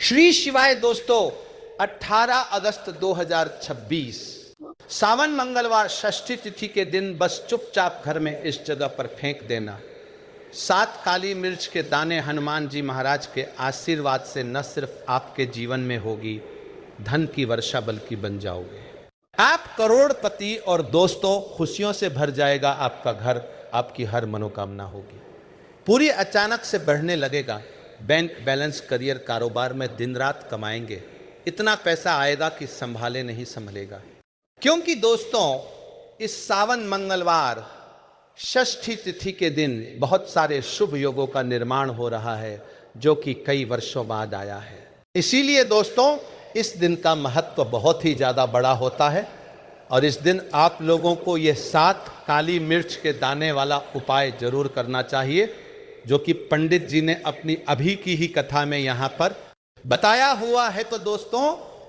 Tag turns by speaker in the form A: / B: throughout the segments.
A: श्री शिवाय दोस्तों, 18 अगस्त 2026 सावन मंगलवार षष्ठी तिथि के दिन बस चुपचाप घर में इस जगह पर फेंक देना। 7 काली मिर्च के दाने हनुमान जी महाराज के आशीर्वाद से न सिर्फ आपके जीवन में होगी धन की वर्षा बल्कि बन जाओगे आप करोड़पति। और दोस्तों, खुशियों से भर जाएगा आपका घर, आपकी हर मनोकामना होगी पूरी। अचानक से बढ़ने लगेगा बैंक बैलेंस, करियर, कारोबार में दिन रात कमाएंगे, इतना पैसा आएगा कि संभाले नहीं संभलेगा। क्योंकि दोस्तों, इस सावन मंगलवार षष्ठी तिथि के दिन बहुत सारे शुभ योगों का निर्माण हो रहा है जो कि कई वर्षों बाद आया है। इसीलिए दोस्तों, इस दिन का महत्व बहुत ही ज़्यादा बड़ा होता है और इस दिन आप लोगों को ये 7 काली मिर्च के दाने वाला उपाय जरूर करना चाहिए, जो कि पंडित जी ने अपनी अभी की ही कथा में यहाँ पर बताया हुआ है। तो दोस्तों,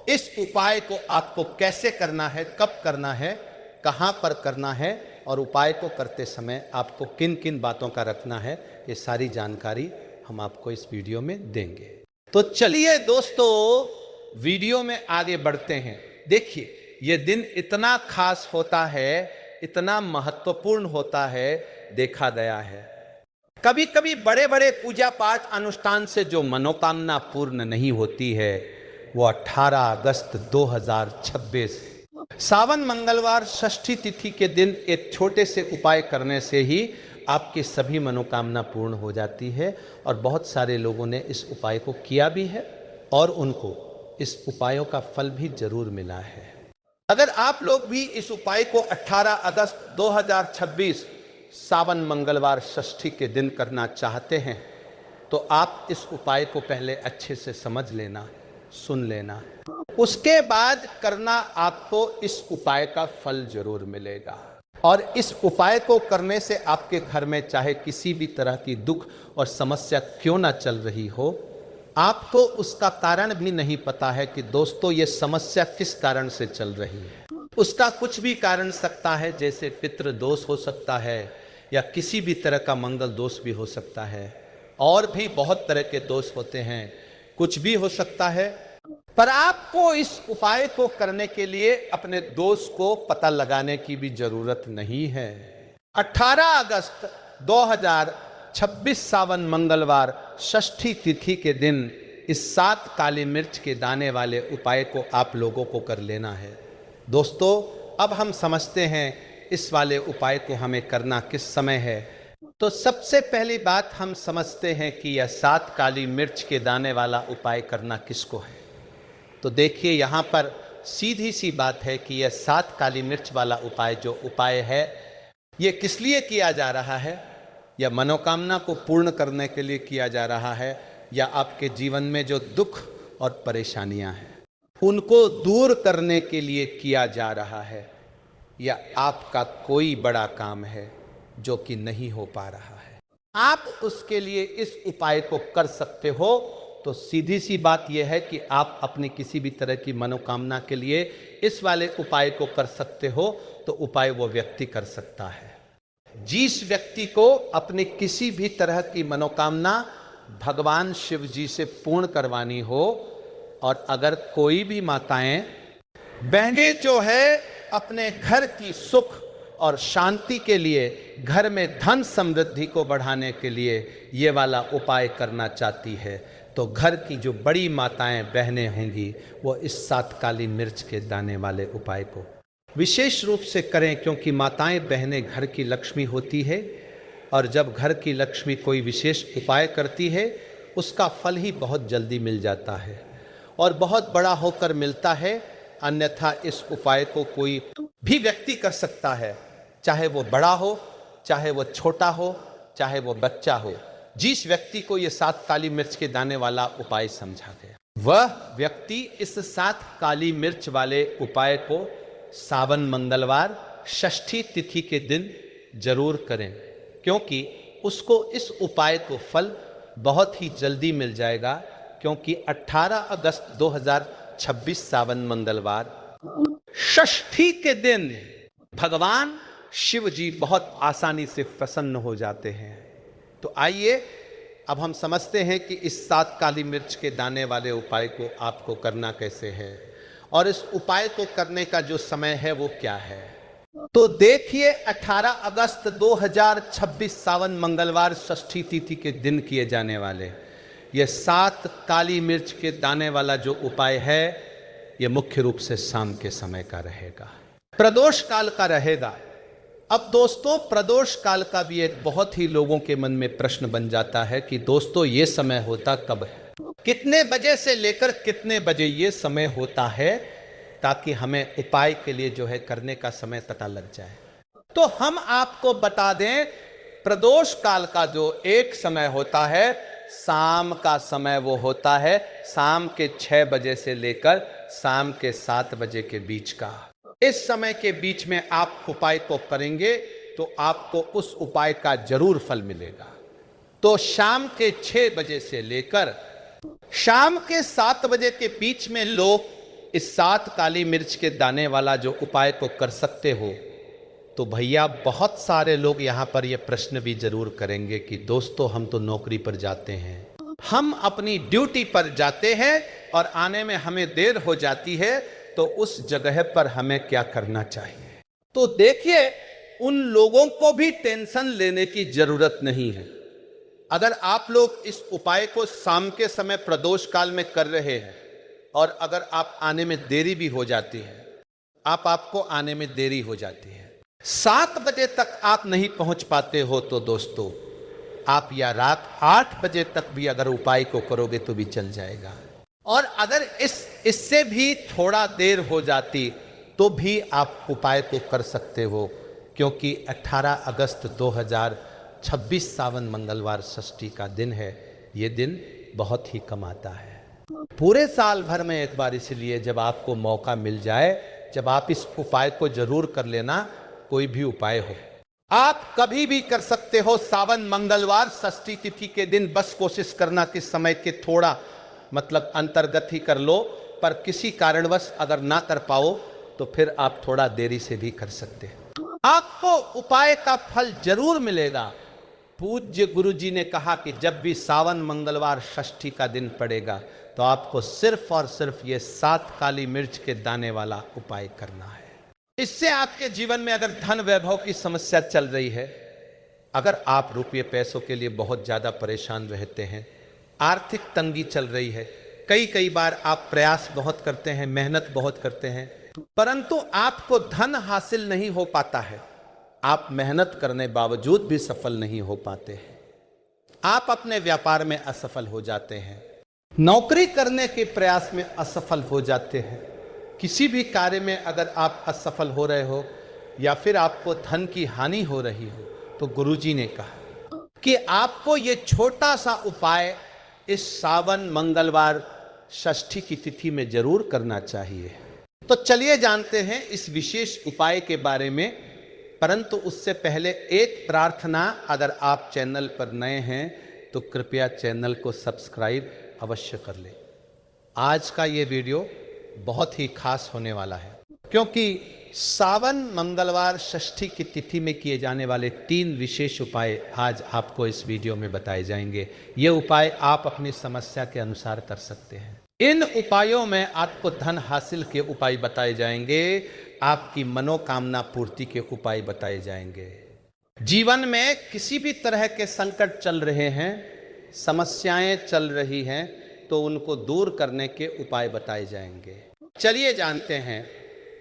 A: इस उपाय को आपको कैसे करना है, कब करना है, कहाँ पर करना है और उपाय को करते समय आपको किन किन बातों का रखना है, ये सारी जानकारी हम आपको इस वीडियो में देंगे। तो चलिए दोस्तों, वीडियो में आगे बढ़ते हैं। देखिए, ये दिन इतना खास होता है, इतना महत्वपूर्ण होता है, देखा गया है कभी कभी बड़े बड़े पूजा पाठ अनुष्ठान से जो मनोकामना पूर्ण नहीं होती है, वो 18 अगस्त 2026 सावन मंगलवार षष्ठी तिथि के दिन एक छोटे से उपाय करने से ही आपकी सभी मनोकामना पूर्ण हो जाती है। और बहुत सारे लोगों ने इस उपाय को किया भी है और उनको इस उपायों का फल भी जरूर मिला है। अगर आप लोग भी इस उपाय को 18 अगस्त 2026 सावन मंगलवार षष्ठी के दिन करना चाहते हैं तो आप इस उपाय को पहले अच्छे से समझ लेना, सुन लेना, उसके बाद करना। आपको इस उपाय का फल जरूर मिलेगा और इस उपाय को करने से आपके घर में चाहे किसी भी तरह की दुख और समस्या क्यों ना चल रही हो, आपको उसका कारण भी नहीं पता है कि दोस्तों ये समस्या किस कारण से चल रही है। उसका कुछ भी कारण सकता है, जैसे पितृ दोष हो सकता है या किसी भी तरह का मंगल दोष भी हो सकता है, और भी बहुत तरह के दोष होते हैं, कुछ भी हो सकता है। पर आपको इस उपाय को करने के लिए अपने दोष को पता लगाने की भी जरूरत नहीं है। 18 अगस्त 2026 सावन मंगलवार षष्ठी तिथि के दिन इस 7 काली मिर्च के दाने वाले उपाय को आप लोगों को कर लेना है। दोस्तों, अब हम समझते हैं इस वाले उपाय को हमें करना किस समय है। तो सबसे पहली बात हम समझते हैं कि यह 7 काली मिर्च के दाने वाला उपाय करना किसको है। तो देखिए, यहाँ पर सीधी सी बात है कि यह 7 काली मिर्च वाला उपाय जो उपाय है, ये किस लिए किया जा रहा है। या मनोकामना को पूर्ण करने के लिए किया जा रहा है, या आपके जीवन में जो दुख और परेशानियां हैं उनको दूर करने के लिए किया जा रहा है, या आपका कोई बड़ा काम है जो कि नहीं हो पा रहा है, आप उसके लिए इस उपाय को कर सकते हो। तो सीधी सी बात यह है कि आप अपनी किसी भी तरह की मनोकामना के लिए इस वाले उपाय को कर सकते हो। तो उपाय वो व्यक्ति कर सकता है जिस व्यक्ति को अपनी किसी भी तरह की मनोकामना भगवान शिव जी से पूर्ण करवानी हो। और अगर कोई भी माताएं बहनें जो है अपने घर की सुख और शांति के लिए, घर में धन समृद्धि को बढ़ाने के लिए ये वाला उपाय करना चाहती है, तो घर की जो बड़ी माताएं बहनें होंगी वो इस 7 काली मिर्च के दाने वाले उपाय को विशेष रूप से करें। क्योंकि माताएं बहनें घर की लक्ष्मी होती है और जब घर की लक्ष्मी कोई विशेष उपाय करती है उसका फल ही बहुत जल्दी मिल जाता है और बहुत बड़ा होकर मिलता है। अन्यथा इस उपाय को कोई भी व्यक्ति कर सकता है, चाहे वो बड़ा हो, चाहे वो छोटा हो, चाहे वो बच्चा हो। जिस व्यक्ति को ये 7 काली मिर्च के दाने वाला उपाय समझा गया, वह व्यक्ति इस 7 काली मिर्च वाले उपाय को सावन मंगलवार षष्ठी तिथि के दिन जरूर करें, क्योंकि उसको इस उपाय को फल बहुत ही जल्दी मिल जाएगा। क्योंकि 18 अगस्त 2026 सावन मंगलवार षष्ठी के दिन भगवान शिव जी बहुत आसानी से प्रसन्न हो जाते हैं। तो आइए अब हम समझते हैं कि इस 7 काली मिर्च के दाने वाले उपाय को आपको करना कैसे है और इस उपाय को करने का जो समय है वो क्या है। तो देखिए 18 अगस्त 2026 सावन मंगलवार षष्ठी तिथि के दिन किए जाने वाले ये 7 काली मिर्च के दाने वाला जो उपाय है ये मुख्य रूप से शाम के समय का रहेगा, प्रदोष काल का रहेगा। अब दोस्तों प्रदोष काल का भी एक बहुत ही लोगों के मन में प्रश्न बन जाता है कि दोस्तों ये समय होता कब है, कितने बजे से लेकर कितने बजे ये समय होता है, ताकि हमें उपाय के लिए जो है करने का समय पता लग जाए। तो हम आपको बता दें प्रदोष काल का जो एक समय होता है शाम का समय वो होता है शाम के 6 बजे से लेकर शाम के 7 बजे के बीच का। इस समय के बीच में आप उपाय को करेंगे तो आपको उस उपाय का जरूर फल मिलेगा। तो शाम के 6 बजे से लेकर शाम के 7 बजे के बीच में लोग इस 7 काली मिर्च के दाने वाला जो उपाय को कर सकते हो। तो भैया बहुत सारे लोग यहाँ पर ये प्रश्न भी जरूर करेंगे कि दोस्तों हम तो नौकरी पर जाते हैं, हम अपनी ड्यूटी पर जाते हैं और आने में हमें देर हो जाती है, तो उस जगह पर हमें क्या करना चाहिए। तो देखिए उन लोगों को भी टेंशन लेने की जरूरत नहीं है। अगर आप लोग इस उपाय को शाम के समय प्रदोष काल में कर रहे हैं और अगर आप आने में देरी भी हो जाती है, आपको आने में देरी हो जाती है, 7 बजे तक आप नहीं पहुंच पाते हो, तो दोस्तों आप या रात 8 बजे तक भी अगर उपाय को करोगे तो भी चल जाएगा। और अगर इससे भी थोड़ा देर हो जाती तो भी आप उपाय को कर सकते हो, क्योंकि 18 अगस्त 2026 सावन मंगलवार षष्ठी का दिन है। ये दिन बहुत ही कम आता है पूरे साल भर में एक बार, इसलिए जब आपको मौका मिल जाए, जब आप इस उपाय को जरूर कर लेना। कोई भी उपाय हो आप कभी भी कर सकते हो, सावन मंगलवार षष्ठी तिथि के दिन। बस कोशिश करना कि समय के थोड़ा मतलब अंतर्गत ही कर लो, पर किसी कारणवश अगर ना कर पाओ तो फिर आप थोड़ा देरी से भी कर सकते हैं, आपको उपाय का फल जरूर मिलेगा। पूज्य गुरु जी ने कहा कि जब भी सावन मंगलवार षष्ठी का दिन पड़ेगा तो आपको सिर्फ और सिर्फ ये 7 काली मिर्च के दाने वाला उपाय करना है। इससे आपके जीवन में अगर धन वैभव की समस्या चल रही है, अगर आप रुपये पैसों के लिए बहुत ज़्यादा परेशान रहते हैं, आर्थिक तंगी चल रही है, कई बार आप प्रयास बहुत करते हैं, मेहनत बहुत करते हैं, परंतु आपको धन हासिल नहीं हो पाता है, आप मेहनत करने बावजूद भी सफल नहीं हो पाते हैं, आप अपने व्यापार में असफल हो जाते हैं, नौकरी करने के प्रयास में असफल हो जाते हैं, किसी भी कार्य में अगर आप असफल हो रहे हो या फिर आपको धन की हानि हो रही हो, तो गुरुजी ने कहा कि आपको ये छोटा सा उपाय इस सावन मंगलवार षष्ठी की तिथि में जरूर करना चाहिए। तो चलिए जानते हैं इस विशेष उपाय के बारे में, परंतु उससे पहले एक प्रार्थना, अगर आप चैनल पर नए हैं तो कृपया चैनल को सब्सक्राइब अवश्य कर लें। आज का ये वीडियो बहुत ही खास होने वाला है, क्योंकि सावन मंगलवार षष्ठी की तिथि में किए जाने वाले 3 विशेष उपाय आज आपको इस वीडियो में बताए जाएंगे। ये उपाय आप अपनी समस्या के अनुसार कर सकते हैं। इन उपायों में आपको धन हासिल के उपाय बताए जाएंगे, आपकी मनोकामना पूर्ति के उपाय बताए जाएंगे। जीवन में किसी भी तरह के संकट चल रहे हैं, समस्याएं चल रही हैं, तो उनको दूर करने के उपाय बताए जाएंगे। चलिए जानते हैं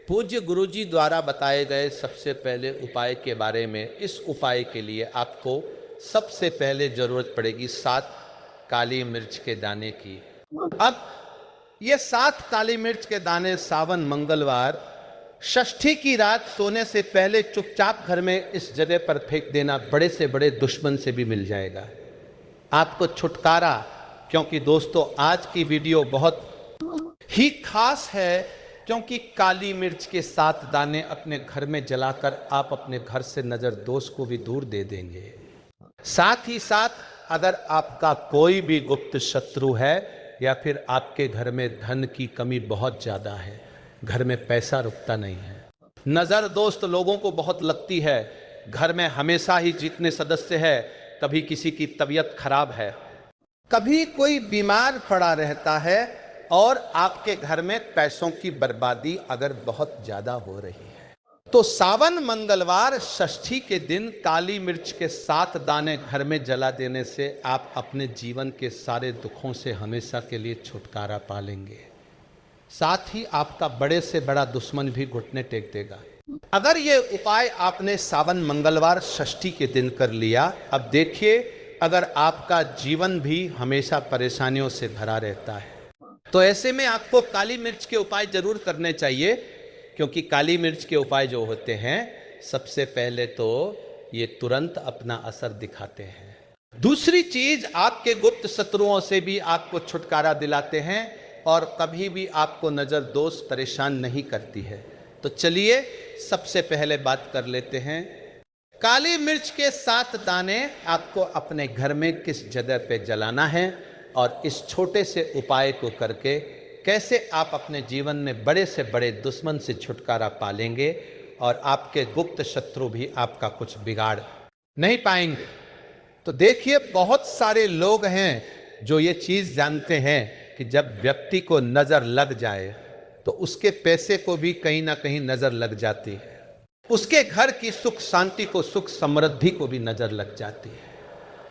A: पूज्य गुरुजी द्वारा बताए गए सबसे पहले उपाय के बारे में। इस उपाय के लिए आपको सबसे पहले जरूरत पड़ेगी 7 काली मिर्च के दाने की। अब ये 7 काली मिर्च के दाने सावन मंगलवार षष्ठी की रात सोने से पहले चुपचाप घर में इस जगह पर फेंक देना। बड़े से बड़े दुश्मन से भी मिल जाएगा आपको छुटकारा, क्योंकि दोस्तों आज की वीडियो बहुत ही खास है, क्योंकि काली मिर्च के 7 दाने अपने घर में जलाकर आप अपने घर से नजर दोष को भी दूर दे देंगे। साथ ही साथ अगर आपका कोई भी गुप्त शत्रु है या फिर आपके घर में धन की कमी बहुत ज़्यादा है, घर में पैसा रुकता नहीं है, नज़र दोस्त लोगों को बहुत लगती है, घर में हमेशा ही जितने सदस्य है कभी किसी की तबीयत खराब है, कभी कोई बीमार पड़ा रहता है और आपके घर में पैसों की बर्बादी अगर बहुत ज्यादा हो रही है, तो सावन मंगलवार षष्ठी के दिन काली मिर्च के 7 दाने घर में जला देने से आप अपने जीवन के सारे दुखों से हमेशा के लिए छुटकारा पा लेंगे। साथ ही आपका बड़े से बड़ा दुश्मन भी घुटने टेक देगा। अगर ये उपाय आपने सावन मंगलवार षष्ठी के दिन कर लिया, अब देखिए अगर आपका जीवन भी हमेशा परेशानियों से भरा रहता है, तो ऐसे में आपको काली मिर्च के उपाय जरूर करने चाहिए, क्योंकि काली मिर्च के उपाय जो होते हैं सबसे पहले तो ये तुरंत अपना असर दिखाते हैं। दूसरी चीज, आपके गुप्त शत्रुओं से भी आपको छुटकारा दिलाते हैं और कभी भी आपको नजर दोष परेशान नहीं करती है। तो चलिए सबसे पहले बात कर लेते हैं, काली मिर्च के 7 दाने आपको अपने घर में किस जगह पे जलाना है और इस छोटे से उपाय को करके कैसे आप अपने जीवन में बड़े से बड़े दुश्मन से छुटकारा पा लेंगे और आपके गुप्त शत्रु भी आपका कुछ बिगाड़ नहीं पाएंगे। तो देखिए, बहुत सारे लोग हैं जो ये चीज़ जानते हैं कि जब व्यक्ति को नज़र लग जाए तो उसके पैसे को भी कहीं ना कहीं नज़र लग जाती है, उसके घर की सुख शांति को, सुख समृद्धि को भी नज़र लग जाती है।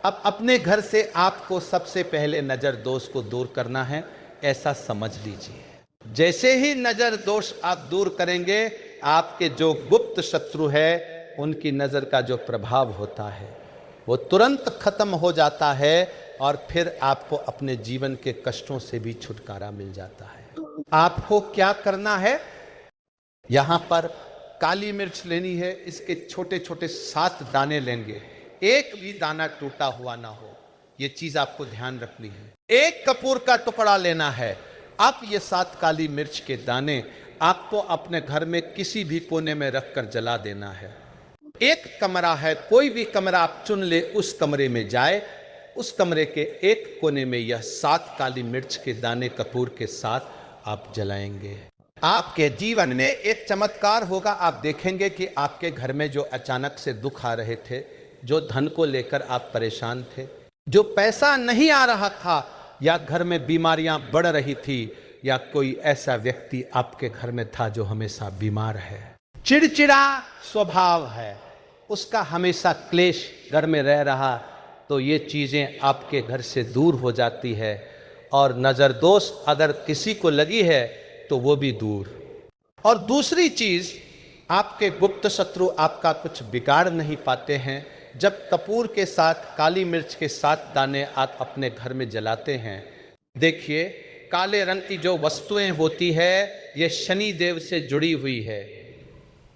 A: अब अपने घर से आपको सबसे पहले नज़र दोष को दूर करना है, ऐसा समझ लीजिए। जैसे ही नज़र दोष आप दूर करेंगे, आपके जो गुप्त शत्रु है उनकी नज़र का जो प्रभाव होता है वो तुरंत खत्म हो जाता है और फिर आपको अपने जीवन के कष्टों से भी छुटकारा मिल जाता है। आपको क्या करना है, यहाँ पर काली मिर्च लेनी है, इसके छोटे छोटे 7 दाने लेंगे, एक भी दाना टूटा हुआ ना हो, ये चीज आपको ध्यान रखनी है। एक कपूर का टुकड़ा लेना है। अब ये 7 काली मिर्च के दाने आपको अपने घर में किसी भी कोने में रखकर जला देना है। एक कमरा है, कोई भी कमरा आप चुन ले, उस कमरे में जाए, उस कमरे के एक कोने में यह 7 काली मिर्च के दाने कपूर के साथ आप जलाएंगे। आपके जीवन में एक चमत्कार होगा। आप देखेंगे कि आपके घर में जो अचानक से दुख आ रहे थे, जो धन को लेकर आप परेशान थे, जो पैसा नहीं आ रहा था, या घर में बीमारियां बढ़ रही थी, या कोई ऐसा व्यक्ति आपके घर में था जो हमेशा बीमार है, चिड़चिड़ा स्वभाव है, उसका हमेशा क्लेश घर में रह रहा, तो ये चीजें आपके घर से दूर हो जाती है और नजर दोष अगर किसी को लगी है तो वो भी दूर। और दूसरी चीज, आपके गुप्त शत्रु आपका कुछ बिगाड़ नहीं पाते हैं। जब कपूर के साथ काली मिर्च के 7 दाने आप अपने घर में जलाते हैं, देखिए काले रंग की जो वस्तुएं होती है ये शनि देव से जुड़ी हुई है।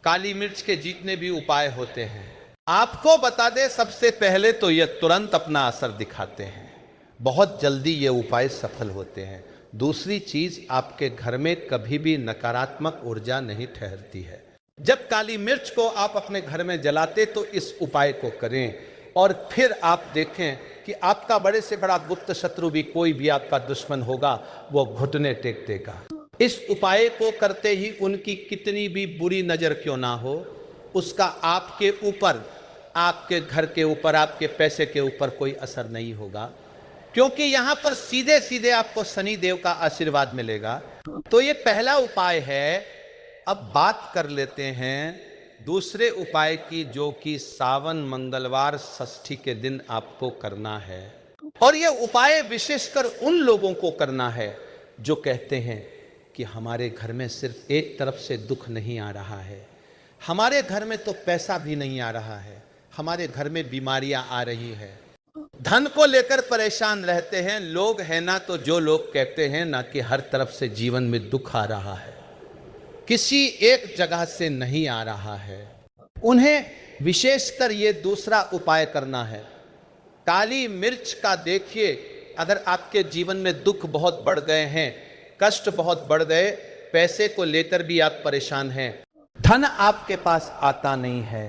A: काली मिर्च के जितने भी उपाय होते हैं, आपको बता दें, सबसे पहले तो ये तुरंत अपना असर दिखाते हैं, बहुत जल्दी ये उपाय सफल होते हैं। दूसरी चीज, आपके घर में कभी भी नकारात्मक ऊर्जा नहीं ठहरती है। जब काली मिर्च को आप अपने घर में जलाते तो इस उपाय को करें और फिर आप देखें कि आपका बड़े से बड़ा गुप्त शत्रु भी, कोई भी आपका दुश्मन होगा, वो घुटने टेक देगा। इस उपाय को करते ही उनकी कितनी भी बुरी नजर क्यों ना हो, उसका आपके ऊपर, आपके घर के ऊपर, आपके पैसे के ऊपर कोई असर नहीं होगा, क्योंकि यहां पर सीधे सीधे आपको शनि देव का आशीर्वाद मिलेगा। तो ये पहला उपाय है। अब बात कर लेते हैं दूसरे उपाय की, जो कि सावन मंगलवार षष्ठी के दिन आपको करना है। और ये उपाय विशेषकर उन लोगों को करना है जो कहते हैं कि हमारे घर में सिर्फ एक तरफ से दुख नहीं आ रहा है, हमारे घर में तो पैसा भी नहीं आ रहा है, हमारे घर में बीमारियां आ रही है, धन को लेकर परेशान रहते हैं लोग, है ना। तो जो लोग कहते हैं ना कि हर तरफ से जीवन में दुख आ रहा है, किसी एक जगह से नहीं आ रहा है, उन्हें विशेषकर ये दूसरा उपाय करना है। काली मिर्च का देखिए, अगर आपके जीवन में दुख बहुत बढ़ गए हैं, कष्ट बहुत बढ़ गए, पैसे को लेकर भी आप परेशान हैं, धन आपके पास आता नहीं है,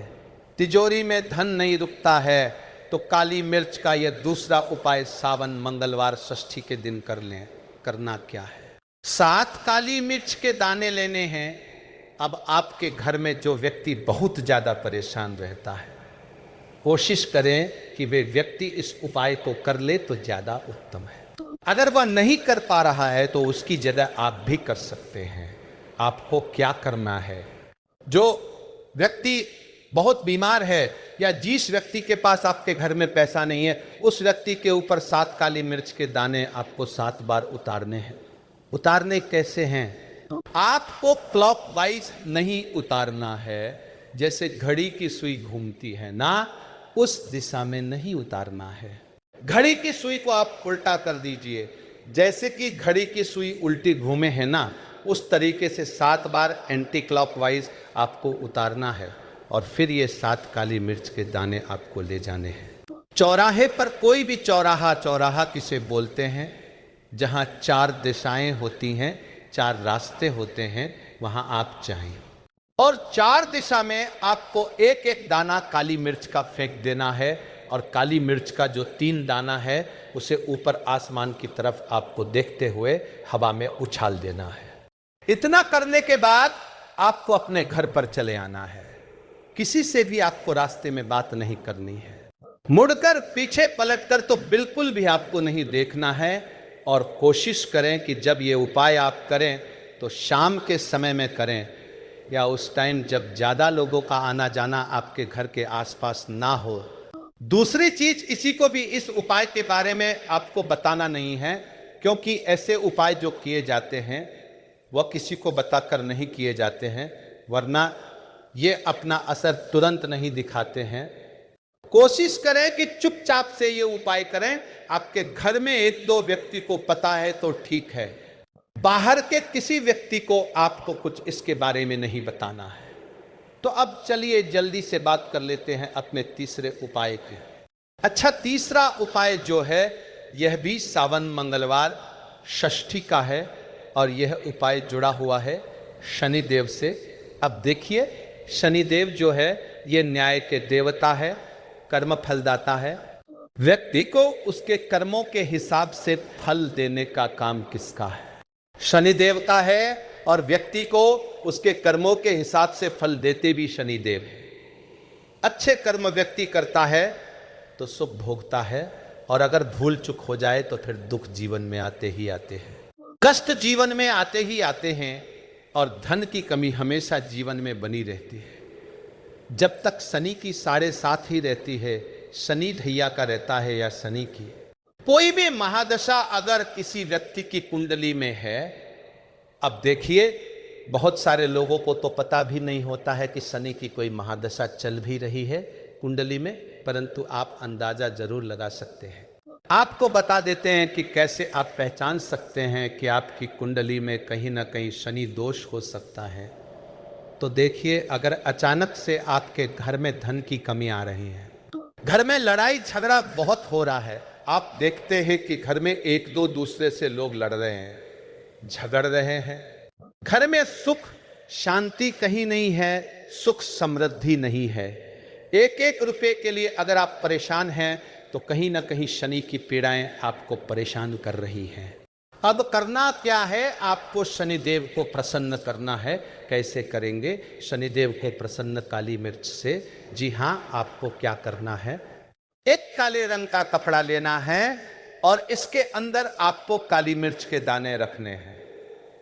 A: तिजोरी में धन नहीं रुकता है, तो काली मिर्च का यह दूसरा उपाय सावन मंगलवार षष्ठी के दिन कर लें। करना क्या है, 7 काली मिर्च के दाने लेने हैं। अब आपके घर में जो व्यक्ति बहुत ज्यादा परेशान रहता है, कोशिश करें कि वे व्यक्ति इस उपाय को कर ले तो ज्यादा उत्तम है। अगर वह नहीं कर पा रहा है तो उसकी जगह आप भी कर सकते हैं। आपको क्या करना है, जो व्यक्ति बहुत बीमार है या जिस व्यक्ति के पास आपके घर में पैसा नहीं है, उस व्यक्ति के ऊपर 7 काली मिर्च के दाने आपको 7 बार उतारने हैं। उतारने कैसे हैं? आपको क्लॉकवाइज नहीं उतारना है, जैसे घड़ी की सुई घूमती है ना, उस दिशा में नहीं उतारना है। घड़ी की सुई को आप उल्टा कर दीजिए, जैसे कि घड़ी की सुई उल्टी घूमे है ना, उस तरीके से 7 बार एंटी क्लॉकवाइज आपको उतारना है और फिर ये 7 काली मिर्च के दाने आपको ले जाने हैं। चौराहे पर, कोई भी चौराहा, चौराहा किसे बोलते हैं, जहाँ 4 दिशाएं होती हैं, 4 रास्ते होते हैं, वहाँ आप जाएं और 4 दिशा में आपको एक एक दाना काली मिर्च का फेंक देना है और काली मिर्च का जो 3 दाना है उसे ऊपर आसमान की तरफ आपको देखते हुए हवा में उछाल देना है। इतना करने के बाद आपको अपने घर पर चले आना है। किसी से भी आपको रास्ते में बात नहीं करनी है। मुड़कर, पीछे पलटकर तो बिल्कुल भी आपको नहीं देखना है और कोशिश करें कि जब ये उपाय आप करें तो शाम के समय में करें या उस टाइम जब ज़्यादा लोगों का आना जाना आपके घर के आसपास ना हो। दूसरी चीज, इसी को भी इस उपाय के बारे में आपको बताना नहीं है, क्योंकि ऐसे उपाय जो किए जाते हैं वह किसी को बताकर नहीं किए जाते हैं, वरना ये अपना असर तुरंत नहीं दिखाते हैं। कोशिश करें कि चुपचाप से ये उपाय करें। आपके घर में 1-2 व्यक्ति को पता है तो ठीक है, बाहर के किसी व्यक्ति को आपको कुछ इसके बारे में नहीं बताना है। तो अब चलिए जल्दी से बात कर लेते हैं अपने तीसरे उपाय की। अच्छा, तीसरा उपाय जो है यह भी सावन मंगलवार षष्ठी का है और यह उपाय जुड़ा हुआ है शनिदेव से। अब देखिए, शनिदेव जो है ये न्याय के देवता है, कर्म फलदाता है। व्यक्ति को उसके कर्मों के हिसाब से फल देने का काम किसका है? शनिदेव का है और व्यक्ति को उसके कर्मों के हिसाब से फल देते भी शनिदेव है। अच्छे कर्म व्यक्ति करता है तो सुख भोगता है और अगर भूल चूक हो जाए तो फिर दुख जीवन में आते ही आते हैं, कष्ट जीवन में आते ही आते हैं और धन की कमी हमेशा जीवन में बनी रहती है। जब तक शनि की 7.5 ही रहती है, शनि ढैया का रहता है या शनि की कोई भी महादशा अगर किसी व्यक्ति की कुंडली में है, अब देखिए बहुत सारे लोगों को तो पता भी नहीं होता है कि शनि की कोई महादशा चल भी रही है कुंडली में, परंतु आप अंदाजा जरूर लगा सकते हैं। आपको बता देते हैं कि कैसे आप पहचान सकते हैं कि आपकी कुंडली में कहीं ना कहीं शनि दोष हो सकता है। तो देखिए, अगर अचानक से आपके घर में धन की कमी आ रही है, घर में लड़ाई झगड़ा बहुत हो रहा है, आप देखते हैं कि घर में 1-2 दूसरे से लोग लड़ रहे हैं, झगड़ रहे हैं, घर में सुख शांति कहीं नहीं है, सुख समृद्धि नहीं है। 1-1 रुपए के लिए अगर आप परेशान हैं तो कहीं ना कहीं शनि की पीड़ाएं आपको परेशान कर रही हैं। अब करना क्या है? आपको शनिदेव को प्रसन्न करना है। कैसे करेंगे शनिदेव को प्रसन्न? काली मिर्च से। जी हाँ, आपको क्या करना है, एक काले रंग का कपड़ा लेना है और इसके अंदर आपको काली मिर्च के दाने रखने हैं।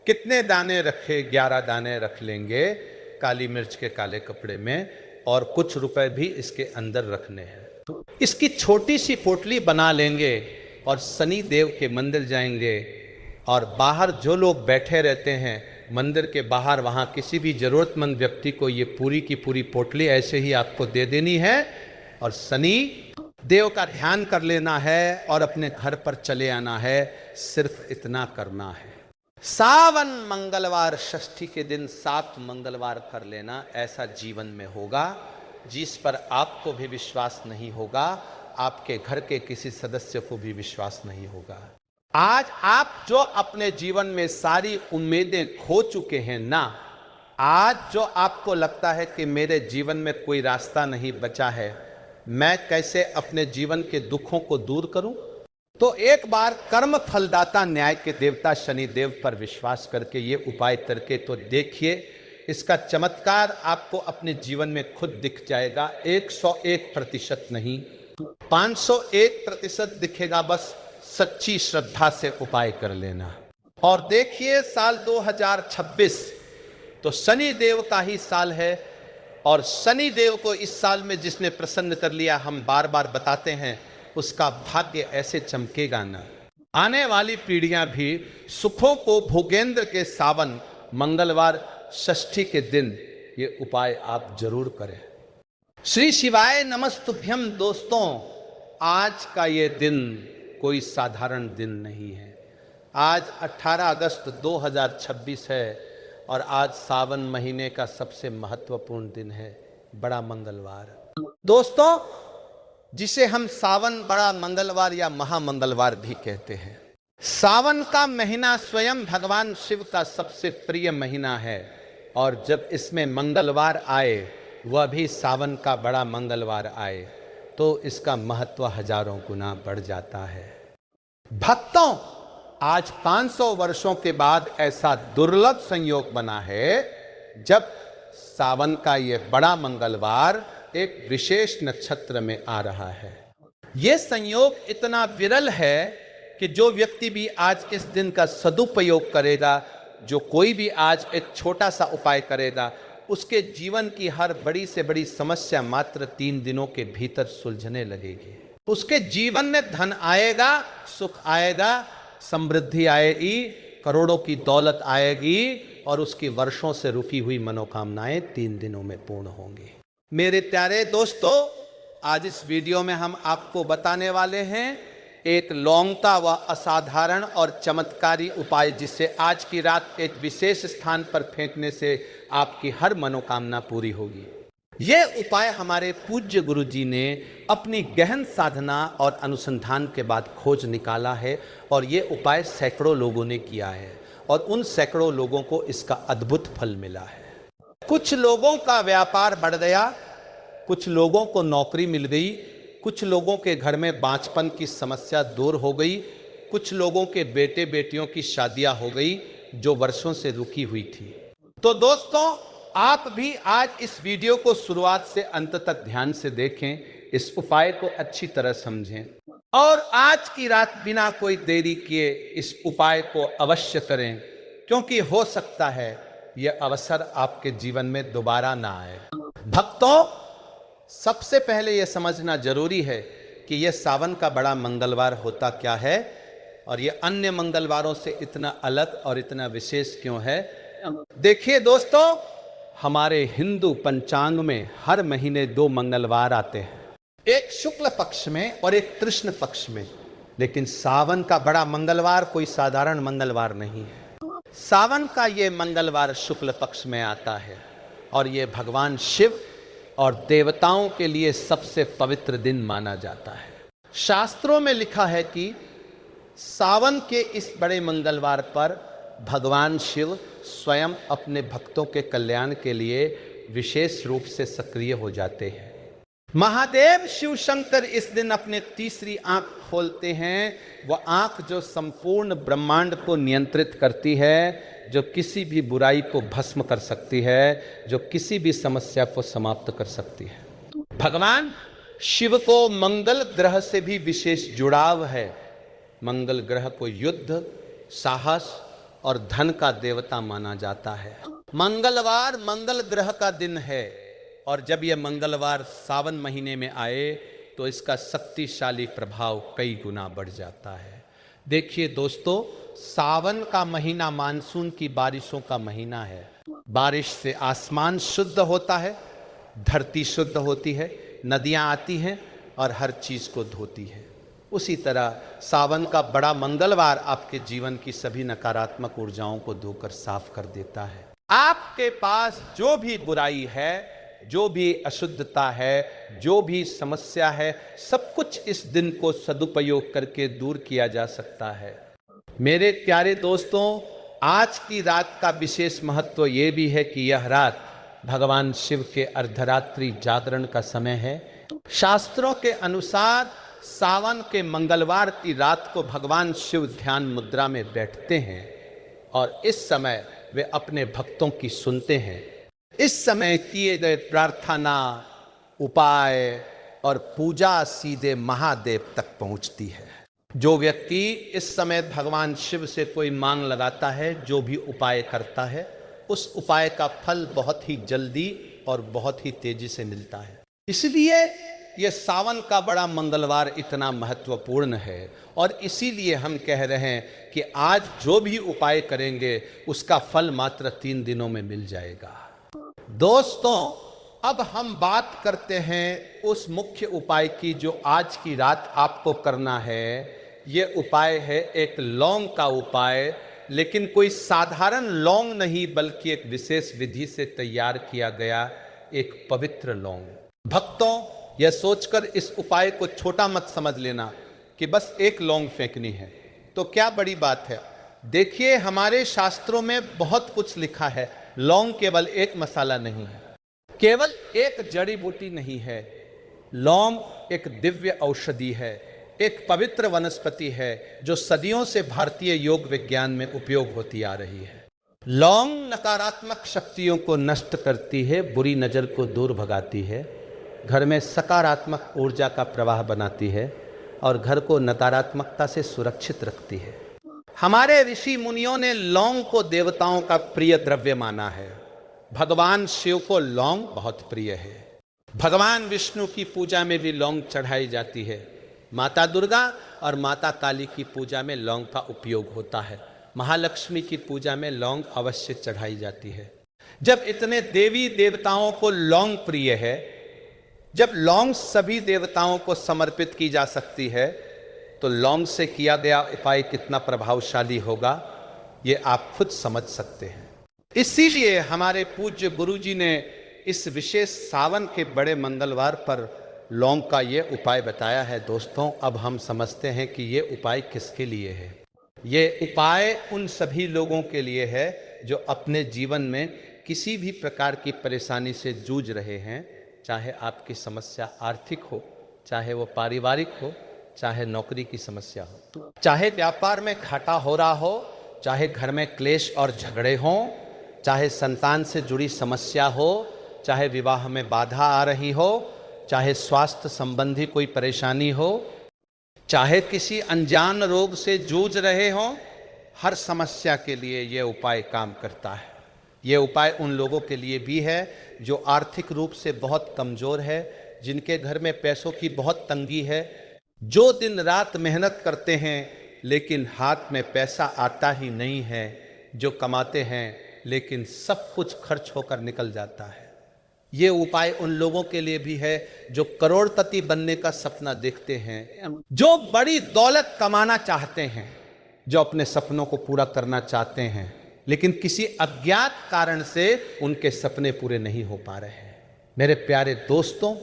A: कितने दाने रखे? 11 दाने रख लेंगे काली मिर्च के काले कपड़े में और कुछ रुपए भी इसके अंदर रखने हैं। तो इसकी छोटी सी पोटली बना लेंगे और शनि देव के मंदिर जाएंगे और बाहर जो लोग बैठे रहते हैं मंदिर के बाहर, वहाँ किसी भी जरूरतमंद व्यक्ति को ये पूरी की पूरी पोटली ऐसे ही आपको दे देनी है और शनि देव का ध्यान कर लेना है और अपने घर पर चले आना है। सिर्फ इतना करना है। सावन मंगलवार षष्ठी के दिन 7 मंगलवार कर लेना। ऐसा जीवन में होगा जिस पर आपको भी विश्वास नहीं होगा, आपके घर के किसी सदस्य को भी विश्वास नहीं होगा। आज आप जो अपने जीवन में सारी उम्मीदें खो चुके हैं ना, आज जो आपको लगता है कि मेरे जीवन में कोई रास्ता नहीं बचा है, मैं कैसे अपने जीवन के दुखों को दूर करूं, तो एक बार कर्म फलदाता न्याय के देवता शनिदेव पर विश्वास करके ये उपाय करके तो देखिए, इसका चमत्कार आपको अपने जीवन में खुद दिख जाएगा। 101% नहीं, 501% दिखेगा। बस सच्ची श्रद्धा से उपाय कर लेना। और देखिए, साल 2026 तो शनि देव का ही साल है, और शनि देव को इस साल में जिसने प्रसन्न कर लिया, हम बार बार बताते हैं, उसका भाग्य ऐसे चमकेगा ना। आने वाली पीढ़ियां भी सुखों को भोगेंद्र के सावन मंगलवार षष्ठी के दिन ये उपाय आप जरूर करें। श्री शिवाय नमस्तुभ्यम। दोस्तों, आज का ये दिन कोई साधारण दिन नहीं है। आज 18 अगस्त 2026 है और आज सावन महीने का सबसे महत्वपूर्ण दिन है, बड़ा मंगलवार। दोस्तों, जिसे हम सावन बड़ा मंगलवार या महामंगलवार भी कहते हैं। सावन का महीना स्वयं भगवान शिव का सबसे प्रिय महीना है, और जब इसमें मंगलवार आए, वह भी सावन का बड़ा मंगलवार आए, तो इसका महत्व हजारों गुना बढ़ जाता है। भक्तों, आज 500 वर्षों के बाद ऐसा दुर्लभ संयोग बना है, जब सावन का यह बड़ा मंगलवार एक विशेष नक्षत्र में आ रहा है। यह संयोग इतना विरल है कि जो व्यक्ति भी आज इस दिन का सदुपयोग करेगा, जो कोई भी आज एक छोटा सा उपाय करेगा, उसके जीवन की हर बड़ी से बड़ी समस्या मात्र 3 दिनों के भीतर सुलझने लगेगी। उसके जीवन में धन आएगा, सुख आएगा, समृद्धि आएगी, करोड़ों की दौलत आएगी, और उसकी वर्षों से रुकी हुई मनोकामनाएं 3 दिनों में पूर्ण होंगी। मेरे प्यारे दोस्तों, आज इस वीडियो में हम आपको बताने वाले हैं एक लौंगता व असाधारण और चमत्कारी उपाय, जिससे आज की रात एक विशेष स्थान पर फेंकने से आपकी हर मनोकामना पूरी होगी। यह उपाय हमारे पूज्य गुरु जी ने अपनी गहन साधना और अनुसंधान के बाद खोज निकाला है, और यह उपाय सैकड़ों लोगों ने किया है, और उन सैकड़ों लोगों को इसका अद्भुत फल मिला है। कुछ लोगों का व्यापार बढ़ गया, कुछ लोगों को नौकरी मिल गई, कुछ लोगों के घर में बांझपन की समस्या दूर हो गई, कुछ लोगों के बेटे बेटियों की शादियां हो गई जो वर्षों से रुकी हुई थी। तो दोस्तों, आप भी आज इस वीडियो को शुरुआत से अंत तक ध्यान से देखें, इस उपाय को अच्छी तरह समझें, और आज की रात बिना कोई देरी किए इस उपाय को अवश्य करें, क्योंकि हो सकता है यह अवसर आपके जीवन में दोबारा ना आए। भक्तों, सबसे पहले यह समझना जरूरी है कि यह सावन का बड़ा मंगलवार होता क्या है, और यह अन्य मंगलवारों से इतना अलग और इतना विशेष क्यों है। देखिए दोस्तों, हमारे हिंदू पंचांग में हर महीने 2 मंगलवार आते हैं, एक शुक्ल पक्ष में और एक कृष्ण पक्ष में। लेकिन सावन का बड़ा मंगलवार कोई साधारण मंगलवार नहीं है। सावन का ये मंगलवार शुक्ल पक्ष में आता है, और ये भगवान शिव और देवताओं के लिए सबसे पवित्र दिन माना जाता है। शास्त्रों में लिखा है कि सावन के इस बड़े मंगलवार पर भगवान शिव स्वयं अपने भक्तों के कल्याण के लिए विशेष रूप से सक्रिय हो जाते हैं। महादेव शिव शंकर इस दिन अपने तीसरी आंख खोलते हैं, वह आंख जो संपूर्ण ब्रह्मांड को नियंत्रित करती है, जो किसी भी बुराई को भस्म कर सकती है, जो किसी भी समस्या को समाप्त कर सकती है। भगवान शिव को मंगल ग्रह से भी विशेष जुड़ाव है। मंगल ग्रह को युद्ध, साहस और धन का देवता माना जाता है। मंगलवार मंगल ग्रह का दिन है, और जब यह मंगलवार सावन महीने में आए तो इसका शक्तिशाली प्रभाव कई गुना बढ़ जाता है। देखिए दोस्तों, सावन का महीना मानसून की बारिशों का महीना है। बारिश से आसमान शुद्ध होता है, धरती शुद्ध होती है, नदियां आती हैं और हर चीज को धोती है। उसी तरह सावन का बड़ा मंगलवार आपके जीवन की सभी नकारात्मक ऊर्जाओं को धोकर साफ कर देता है। आपके पास जो भी बुराई है, जो भी अशुद्धता है, जो भी समस्या है, सब कुछ इस दिन को सदुपयोग करके दूर किया जा सकता है। मेरे प्यारे दोस्तों, आज की रात का विशेष महत्व ये भी है कि यह रात भगवान शिव के अर्धरात्रि जागरण का समय है। शास्त्रों के अनुसार सावन के मंगलवार की रात को भगवान शिव ध्यान मुद्रा में बैठते हैं, और इस समय वे अपने भक्तों की सुनते हैं इस समय किए गए प्रार्थना, उपाय और पूजा सीधे महादेव तक पहुंचती है। जो व्यक्ति इस समय भगवान शिव से कोई मांग लगाता है, जो भी उपाय करता है, उस उपाय का फल बहुत ही जल्दी और बहुत ही तेजी से मिलता है। इसलिए यह सावन का बड़ा मंगलवार इतना महत्वपूर्ण है और इसीलिए हम कह रहे हैं कि आज जो भी उपाय करेंगे उसका फल मात्र 3 दिनों में मिल जाएगा। दोस्तों, अब हम बात करते हैं उस मुख्य उपाय की जो आज की रात आपको करना है। ये उपाय है एक लौंग का उपाय, लेकिन कोई साधारण लौंग नहीं बल्कि एक विशेष विधि से तैयार किया गया एक पवित्र लौंग। भक्तों, यह सोचकर इस उपाय को छोटा मत समझ लेना कि बस एक लौंग फेंकनी है तो क्या बड़ी बात है। देखिए, हमारे शास्त्रों में बहुत कुछ लिखा है। लौंग केवल एक मसाला नहीं है, केवल एक जड़ी बूटी नहीं है। लौंग एक दिव्य औषधि है, एक पवित्र वनस्पति है जो सदियों से भारतीय योग विज्ञान में उपयोग होती आ रही है। लौंग नकारात्मक शक्तियों को नष्ट करती है, बुरी नज़र को दूर भगाती है, घर में सकारात्मक ऊर्जा का प्रवाह बनाती है और घर को नकारात्मकता से सुरक्षित रखती है। हमारे ऋषि मुनियों ने लौंग को देवताओं का प्रिय द्रव्य माना है। भगवान शिव को लौंग बहुत प्रिय है। भगवान विष्णु की पूजा में भी लौंग चढ़ाई जाती है। माता दुर्गा और माता काली की पूजा में लौंग का उपयोग होता है। महालक्ष्मी की पूजा में लौंग अवश्य चढ़ाई जाती है। जब इतने देवी देवताओं को लौंग प्रिय है, जब लौंग सभी देवताओं को समर्पित की जा सकती है, तो लौंग से किया गया उपाय कितना प्रभावशाली होगा ये आप खुद समझ सकते हैं। इसीलिए हमारे पूज्य गुरुजी ने इस विशेष सावन के बड़े मंगलवार पर लौंग का ये उपाय बताया है। दोस्तों, अब हम समझते हैं कि ये उपाय किसके लिए है। ये उपाय उन सभी लोगों के लिए है जो अपने जीवन में किसी भी प्रकार की परेशानी से जूझ रहे हैं, चाहे आपकी समस्या आर्थिक हो, चाहे वो पारिवारिक हो, चाहे नौकरी की समस्या हो, चाहे व्यापार में घाटा हो रहा हो, चाहे घर में क्लेश और झगड़े हों, चाहे संतान से जुड़ी समस्या हो, चाहे विवाह में बाधा आ रही हो, चाहे स्वास्थ्य संबंधी कोई परेशानी हो, चाहे किसी अनजान रोग से जूझ रहे हों, हर समस्या के लिए यह उपाय काम करता है। ये उपाय उन लोगों के लिए भी है जो आर्थिक रूप से बहुत कमज़ोर है, जिनके घर में पैसों की बहुत तंगी है, जो दिन रात मेहनत करते हैं लेकिन हाथ में पैसा आता ही नहीं है, जो कमाते हैं लेकिन सब कुछ खर्च होकर निकल जाता है। ये उपाय उन लोगों के लिए भी है जो करोड़पति बनने का सपना देखते हैं, जो बड़ी दौलत कमाना चाहते हैं, जो अपने सपनों को पूरा करना चाहते हैं, लेकिन किसी अज्ञात कारण से उनके सपने पूरे नहीं हो पा रहे हैं। मेरे प्यारे दोस्तों,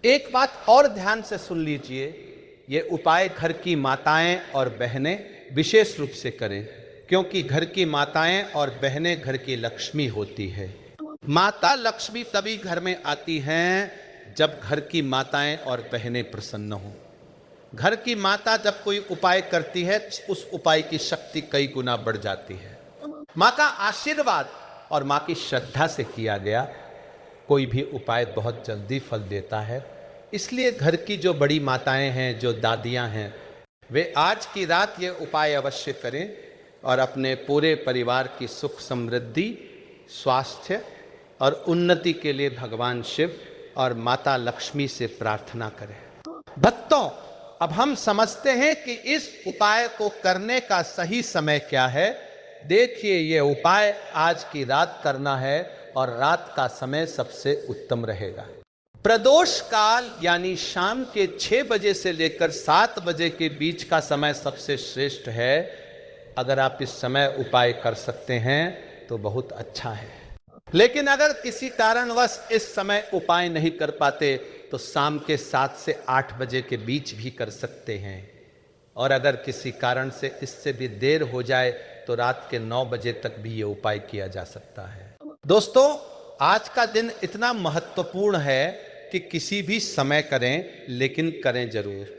A: एक बात और ध्यान से सुन लीजिए। ये उपाय घर की माताएं और बहनें विशेष रूप से करें, क्योंकि घर की माताएं और बहनें घर की लक्ष्मी होती है। माता लक्ष्मी तभी घर में आती हैं जब घर की माताएं और बहनें प्रसन्न हों। घर की माता जब कोई उपाय करती है, उस उपाय की शक्ति कई गुना बढ़ जाती है। माँ का आशीर्वाद और माँ की श्रद्धा से किया गया कोई भी उपाय बहुत जल्दी फल देता है। इसलिए घर की जो बड़ी माताएं हैं, जो दादियां हैं, वे आज की रात ये उपाय अवश्य करें और अपने पूरे परिवार की सुख समृद्धि, स्वास्थ्य और उन्नति के लिए भगवान शिव और माता लक्ष्मी से प्रार्थना करें। भक्तों, अब हम समझते हैं कि इस उपाय को करने का सही समय क्या है। देखिए, ये उपाय आज की रात करना है और रात का समय सबसे उत्तम रहेगा। प्रदोष काल यानी शाम के 6 बजे से लेकर 7 बजे के बीच का समय सबसे श्रेष्ठ है। अगर आप इस समय उपाय कर सकते हैं तो बहुत अच्छा है, लेकिन अगर किसी कारणवश इस समय उपाय नहीं कर पाते तो शाम के 7 से 8 बजे के बीच भी कर सकते हैं, और अगर किसी कारण से इससे भी देर हो जाए तो रात के 9 बजे तक भी ये उपाय किया जा सकता है। दोस्तों, आज का दिन इतना महत्वपूर्ण है कि किसी भी समय करें, लेकिन करें जरूर।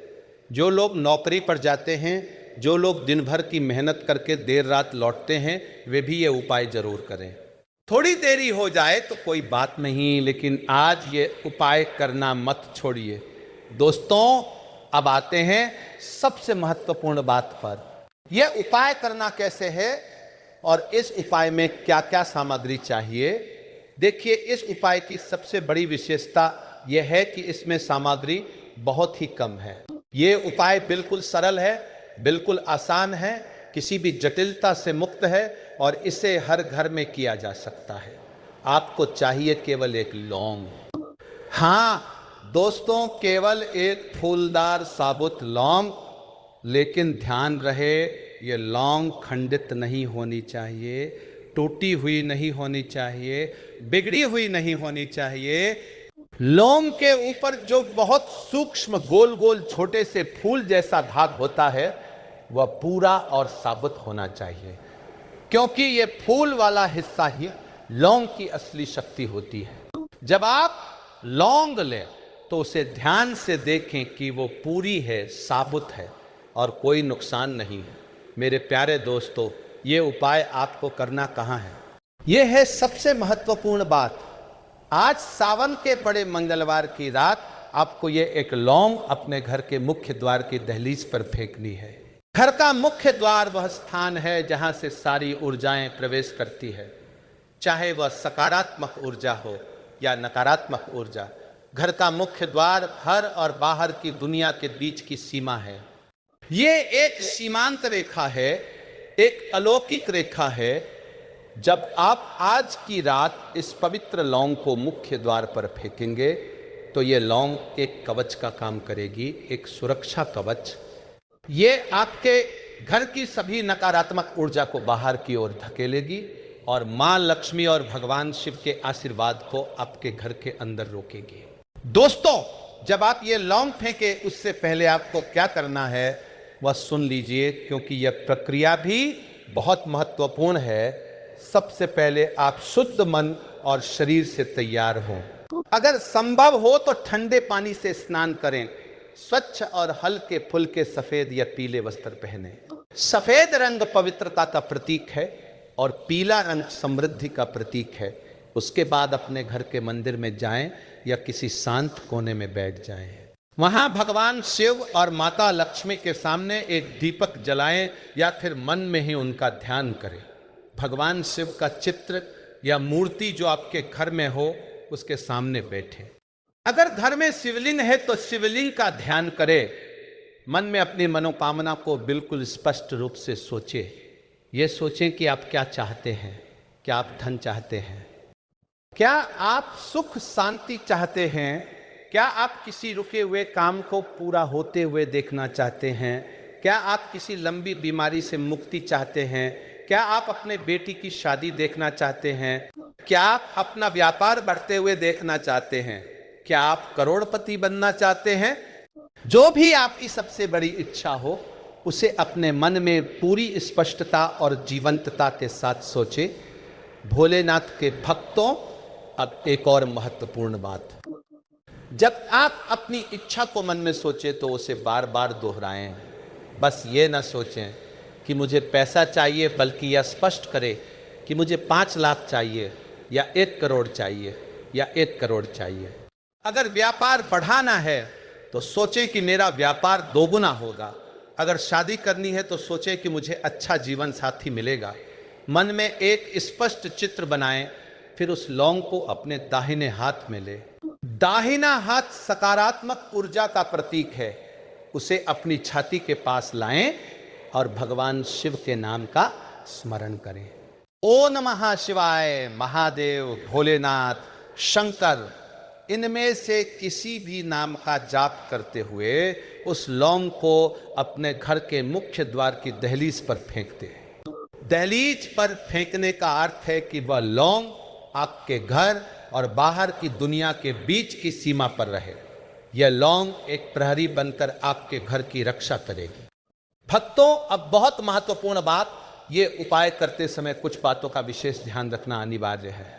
A: जो लोग नौकरी पर जाते हैं, जो लोग दिन भर की मेहनत करके देर रात लौटते हैं, वे भी ये उपाय जरूर करें। थोड़ी देरी हो जाए तो कोई बात नहीं, लेकिन आज ये उपाय करना मत छोड़िए। दोस्तों, अब आते हैं सबसे महत्वपूर्ण बात पर। यह उपाय करना कैसे है और इस उपाय में क्या क्या सामग्री चाहिए। देखिए, इस उपाय की सबसे बड़ी विशेषता यह है कि इसमें सामग्री बहुत ही कम है। यह उपाय बिल्कुल सरल है, बिल्कुल आसान है, किसी भी जटिलता से मुक्त है और इसे हर घर में किया जा सकता है। आपको चाहिए केवल एक लौंग। हाँ दोस्तों, केवल एक फूलदार साबुत लौंग, लेकिन ध्यान रहे ये लौंग खंडित नहीं होनी चाहिए, टूटी हुई नहीं होनी चाहिए, बिगड़ी हुई नहीं होनी चाहिए। लौंग के ऊपर जो बहुत सूक्ष्म गोल गोल छोटे से फूल जैसा भाग होता है वह पूरा और साबुत होना चाहिए, क्योंकि यह फूल वाला हिस्सा ही लौंग की असली शक्ति होती है। जब आप लौंग लें तो उसे ध्यान से देखें कि वो पूरी है, साबुत है और कोई नुकसान नहीं है। मेरे प्यारे दोस्तों, ये उपाय आपको करना कहाँ है, ये है सबसे महत्वपूर्ण बात। आज सावन के बड़े मंगलवार की रात आपको ये एक लौंग अपने घर के मुख्य द्वार की दहलीज पर फेंकनी है। घर का मुख्य द्वार वह स्थान है जहां से सारी ऊर्जाएं प्रवेश करती है, चाहे वह सकारात्मक ऊर्जा हो या नकारात्मक ऊर्जा। घर का मुख्य द्वार घर और बाहर की दुनिया के बीच की सीमा है। ये एक सीमांत रेखा है, एक अलौकिक रेखा है। जब आप आज की रात इस पवित्र लौंग को मुख्य द्वार पर फेंकेंगे तो ये लौंग एक कवच का काम करेगी, एक सुरक्षा कवच। ये आपके घर की सभी नकारात्मक ऊर्जा को बाहर की ओर धकेलेगी और मां लक्ष्मी और भगवान शिव के आशीर्वाद को आपके घर के अंदर रोकेगी। दोस्तों, जब आप ये लौंग फेंके उससे पहले आपको क्या करना है वह सुन लीजिए, क्योंकि यह प्रक्रिया भी बहुत महत्वपूर्ण है। सबसे पहले आप शुद्ध मन और शरीर से तैयार हों। अगर संभव हो तो ठंडे पानी से स्नान करें। स्वच्छ और हल्के फुल्के सफेद या पीले वस्त्र पहने। सफेद रंग पवित्रता का प्रतीक है और पीला रंग समृद्धि का प्रतीक है। उसके बाद अपने घर के मंदिर में जाएं या किसी शांत कोने में बैठ जाएं। वहां भगवान शिव और माता लक्ष्मी के सामने एक दीपक जलाएं या फिर मन में ही उनका ध्यान करें। भगवान शिव का चित्र या मूर्ति जो आपके घर में हो उसके सामने बैठे। अगर घर में शिवलिंग है तो शिवलिंग का ध्यान करें। मन में अपनी मनोकामना को बिल्कुल स्पष्ट रूप से सोचें। ये सोचें कि आप क्या चाहते हैं। क्या आप धन चाहते हैं? क्या आप सुख शांति चाहते हैं? क्या आप किसी रुके हुए काम को पूरा होते हुए देखना चाहते हैं? क्या आप किसी लंबी बीमारी से मुक्ति चाहते हैं? क्या आप अपने बेटी की शादी देखना चाहते हैं? क्या आप अपना व्यापार बढ़ते हुए देखना चाहते हैं? क्या आप करोड़पति बनना चाहते हैं? जो भी आपकी सबसे बड़ी इच्छा हो उसे अपने मन में पूरी स्पष्टता और जीवंतता के साथ सोचे। भोलेनाथ के भक्तों, अब एक और महत्वपूर्ण बात, जब आप अपनी इच्छा को मन में सोचे तो उसे बार बार दोहराएं। बस ये ना सोचें कि मुझे पैसा चाहिए, बल्कि यह स्पष्ट करें कि मुझे 5 लाख चाहिए या 1 करोड़ चाहिए या 1 करोड़ चाहिए। अगर व्यापार बढ़ाना है तो सोचें कि मेरा व्यापार दोगुना होगा। अगर शादी करनी है तो सोचें कि मुझे अच्छा जीवन साथी मिलेगा। मन में एक स्पष्ट चित्र बनाएं, फिर उस लौंग को अपने दाहिने हाथ में ले। दाहिना हाथ सकारात्मक ऊर्जा का प्रतीक है। उसे अपनी छाती के पास लाएं और भगवान शिव के नाम का स्मरण करें। ओ नमः शिवाय, महादेव, भोलेनाथ, शंकर, इनमें से किसी भी नाम का जाप करते हुए उस लौंग को अपने घर के मुख्य द्वार की दहलीज पर फेंकते हैं। दहलीज पर फेंकने का अर्थ है कि वह लौंग आपके घर और बाहर की दुनिया के बीच की सीमा पर रहे। यह लौंग एक प्रहरी बनकर आपके घर की रक्षा करेगी। भक्तों, अब बहुत महत्वपूर्ण बात, ये उपाय करते समय कुछ बातों का विशेष ध्यान रखना अनिवार्य है।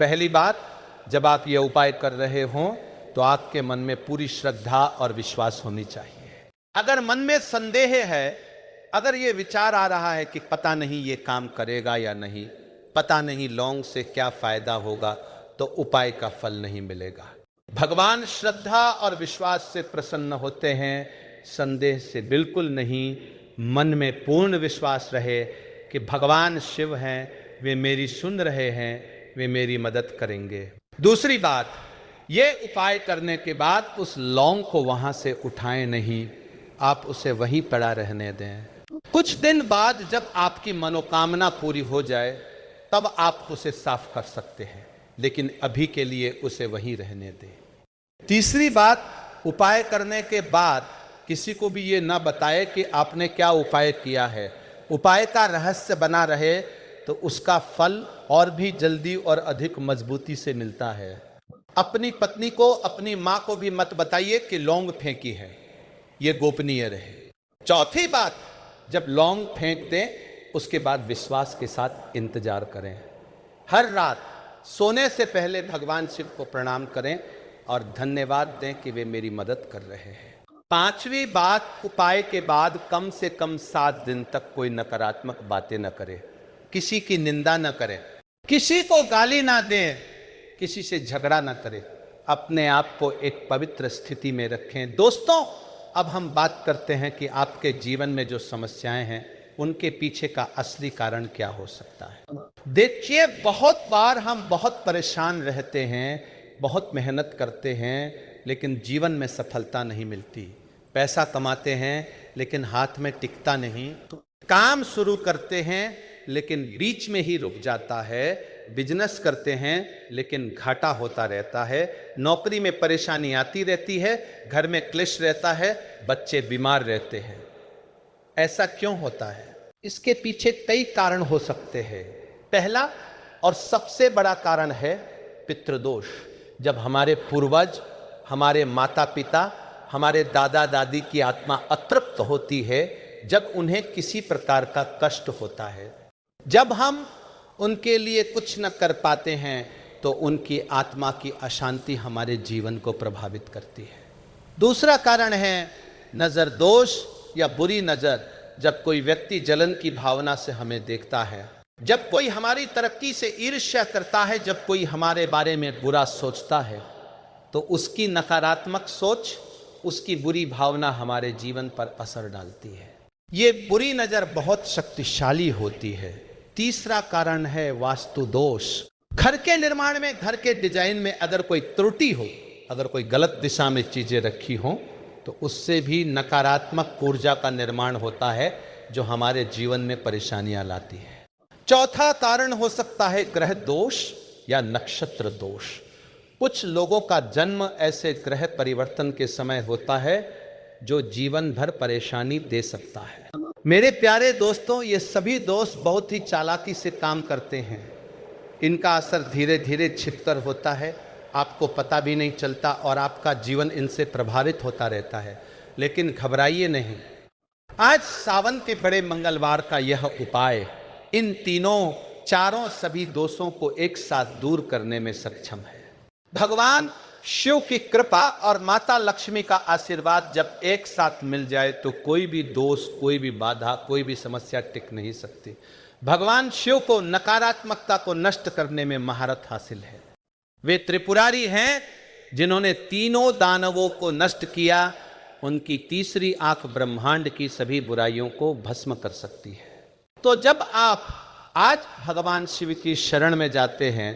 A: पहली बात, जब आप ये उपाय कर रहे हों तो आपके मन में पूरी श्रद्धा और विश्वास होनी चाहिए। अगर मन में संदेह है, अगर ये विचार आ रहा है कि पता नहीं ये काम करेगा या नहीं, पता नहीं लौंग से क्या फायदा होगा, तो उपाय का फल नहीं मिलेगा। भगवान श्रद्धा और विश्वास से प्रसन्न होते हैं, संदेह से बिल्कुल नहीं। मन में पूर्ण विश्वास रहे कि भगवान शिव हैं, वे मेरी सुन रहे हैं, वे मेरी मदद करेंगे। दूसरी बात, ये उपाय करने के बाद उस लौंग को वहां से उठाएं नहीं, आप उसे वहीं पड़ा रहने दें। कुछ दिन बाद जब आपकी मनोकामना पूरी हो जाए तब आप उसे साफ कर सकते हैं, लेकिन अभी के लिए उसे वहीं रहने दें। तीसरी बात, उपाय करने के बाद किसी को भी ये ना बताए कि आपने क्या उपाय किया है। उपाय का रहस्य बना रहे तो उसका फल और भी जल्दी और अधिक मजबूती से मिलता है। अपनी पत्नी को, अपनी मां को भी मत बताइए कि लौंग फेंकी है, ये गोपनीय रहे। चौथी बात, जब लौंग फेंक दें उसके बाद विश्वास के साथ इंतजार करें। हर रात सोने से पहले भगवान शिव को प्रणाम करें और धन्यवाद दें कि वे मेरी मदद कर रहे हैं। पांचवी बात, उपाय के बाद कम से कम 7 दिन तक कोई नकारात्मक बातें न करें, किसी की निंदा न करें, किसी को गाली ना दें, किसी से झगड़ा ना करें, अपने आप को एक पवित्र स्थिति में रखें। दोस्तों, अब हम बात करते हैं कि आपके जीवन में जो समस्याएं हैं उनके पीछे का असली कारण क्या हो सकता है। देखिए, बहुत बार हम बहुत परेशान रहते हैं, बहुत मेहनत करते हैं, लेकिन जीवन में सफलता नहीं मिलती। पैसा कमाते हैं लेकिन हाथ में टिकता नहीं। काम शुरू करते हैं लेकिन बीच में ही रुक जाता है। बिजनेस करते हैं लेकिन घाटा होता रहता है। नौकरी में परेशानी आती रहती है, घर में क्लेश रहता है, बच्चे बीमार रहते हैं। ऐसा क्यों होता है? इसके पीछे कई कारण हो सकते हैं। पहला और सबसे बड़ा कारण है पितृदोष। जब हमारे पूर्वज, हमारे माता पिता, हमारे दादा दादी की आत्मा अतृप्त होती है, जब उन्हें किसी प्रकार का कष्ट होता है, जब हम उनके लिए कुछ न कर पाते हैं, तो उनकी आत्मा की अशांति हमारे जीवन को प्रभावित करती है। दूसरा कारण है नज़र दोष या बुरी नज़र। जब कोई व्यक्ति जलन की भावना से हमें देखता है, जब कोई हमारी तरक्की से ईर्ष्या करता है, जब कोई हमारे बारे में बुरा सोचता है, तो उसकी नकारात्मक सोच, उसकी बुरी भावना हमारे जीवन पर असर डालती है। ये बुरी नज़र बहुत शक्तिशाली होती है। तीसरा कारण है वास्तु दोष। घर के निर्माण में, घर के डिजाइन में अगर कोई त्रुटि हो, अगर कोई गलत दिशा में चीज़ें रखी हों, तो उससे भी नकारात्मक ऊर्जा का निर्माण होता है, जो हमारे जीवन में परेशानियां लाती है। चौथा कारण हो सकता है ग्रह दोष या नक्षत्र दोष। कुछ लोगों का जन्म ऐसे ग्रह परिवर्तन के समय होता है जो जीवन भर परेशानी दे सकता है। मेरे प्यारे दोस्तों, ये सभी दोस्त बहुत ही चालाकी से काम करते हैं। इनका असर धीरे धीरे छिपकर होता है, आपको पता भी नहीं चलता और आपका जीवन इनसे प्रभावित होता रहता है। लेकिन घबराइए नहीं। आज सावन के बड़े मंगलवार का यह उपाय इन तीनों, चारों सभी दोषों को एक साथ दूर करने में सक्षम है। भगवान शिव की कृपा और माता लक्ष्मी का आशीर्वाद जब एक साथ मिल जाए तो कोई भी दोष, कोई भी बाधा, कोई भी समस्या टिक नहीं सकती। भगवान शिव को नकारात्मकता को नष्ट करने में महारत हासिल है। वे त्रिपुरारी हैं जिन्होंने तीनों दानवों को नष्ट किया। उनकी तीसरी आंख ब्रह्मांड की सभी बुराइयों को भस्म कर सकती है। तो जब आप आज भगवान शिव की शरण में जाते हैं,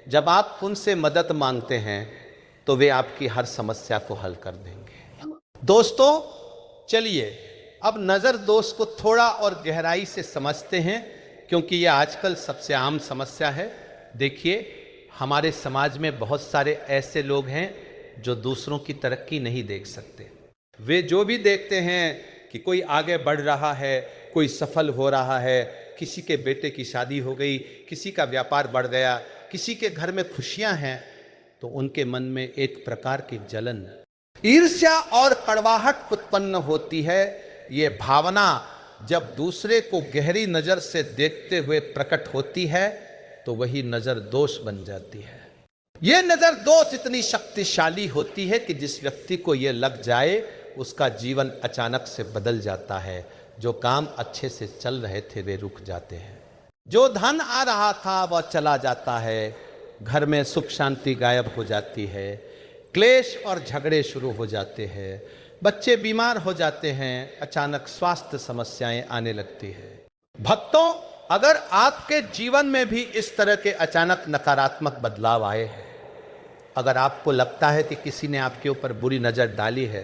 A: जब आप उनसे मदद मांगते हैं, तो वे आपकी हर समस्या को हल कर देंगे। दोस्तों, चलिए अब नज़र दोष को थोड़ा और गहराई से समझते हैं, क्योंकि यह आजकल सबसे आम समस्या है। देखिए, हमारे समाज में बहुत सारे ऐसे लोग हैं जो दूसरों की तरक्की नहीं देख सकते। वे जो भी देखते हैं कि कोई आगे बढ़ रहा है, कोई सफल हो रहा है, किसी के बेटे की शादी हो गई, किसी का व्यापार बढ़ गया, किसी के घर में खुशियां हैं, तो उनके मन में एक प्रकार की जलन, ईर्ष्या और कड़वाहट उत्पन्न होती है। ये भावना जब दूसरे को गहरी नज़र से देखते हुए प्रकट होती है, तो वही नज़र दोष बन जाती है। ये नज़र दोष इतनी शक्तिशाली होती है कि जिस व्यक्ति को ये लग जाए, उसका जीवन अचानक से बदल जाता है। जो काम अच्छे से चल रहे थे वे रुक जाते हैं। जो धन आ रहा था वह चला जाता है, घर में सुख शांति गायब हो जाती है, क्लेश और झगड़े शुरू हो जाते हैं, बच्चे बीमार हो जाते हैं, अचानक स्वास्थ्य समस्याएं आने लगती है। भक्तों, अगर आपके जीवन में भी इस तरह के अचानक नकारात्मक बदलाव आए हैं, अगर आपको लगता है कि किसी ने आपके ऊपर बुरी नज़र डाली है,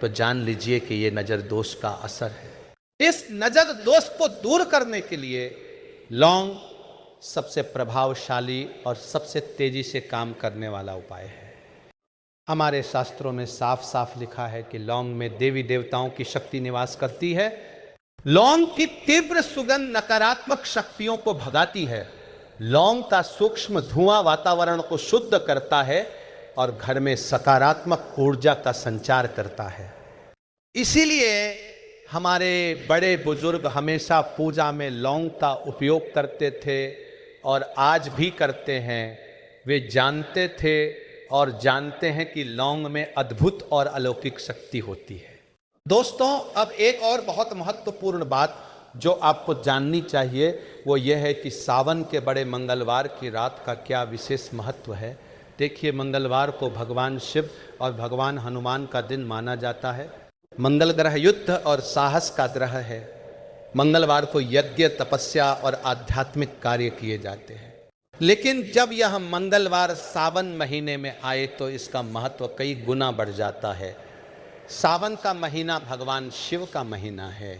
A: तो जान लीजिए कि ये नज़र दोष का असर है। इस नज़र दोष को दूर करने के लिए लौंग सबसे प्रभावशाली और सबसे तेजी से काम करने वाला उपाय है। हमारे शास्त्रों में साफ साफ लिखा है कि लौंग में देवी देवताओं की शक्ति निवास करती है। लौंग की तीव्र सुगंध नकारात्मक शक्तियों को भगाती है। लौंग का सूक्ष्म धुआं वातावरण को शुद्ध करता है और घर में सकारात्मक ऊर्जा का संचार करता है। इसीलिए हमारे बड़े बुजुर्ग हमेशा पूजा में लौंग का उपयोग करते थे और आज भी करते हैं। वे जानते थे और जानते हैं कि लौंग में अद्भुत और अलौकिक शक्ति होती है। दोस्तों, अब एक और बहुत महत्वपूर्ण बात जो आपको जाननी चाहिए वो यह है कि सावन के बड़े मंगलवार की रात का क्या विशेष महत्व है। देखिए, मंगलवार को भगवान शिव और भगवान हनुमान का दिन माना जाता है। मंगल ग्रह युद्ध और साहस का ग्रह है। मंगलवार को यज्ञ, तपस्या और आध्यात्मिक कार्य किए जाते हैं। लेकिन जब यह मंगलवार सावन महीने में आए तो इसका महत्व कई गुना बढ़ जाता है। सावन का महीना भगवान शिव का महीना है।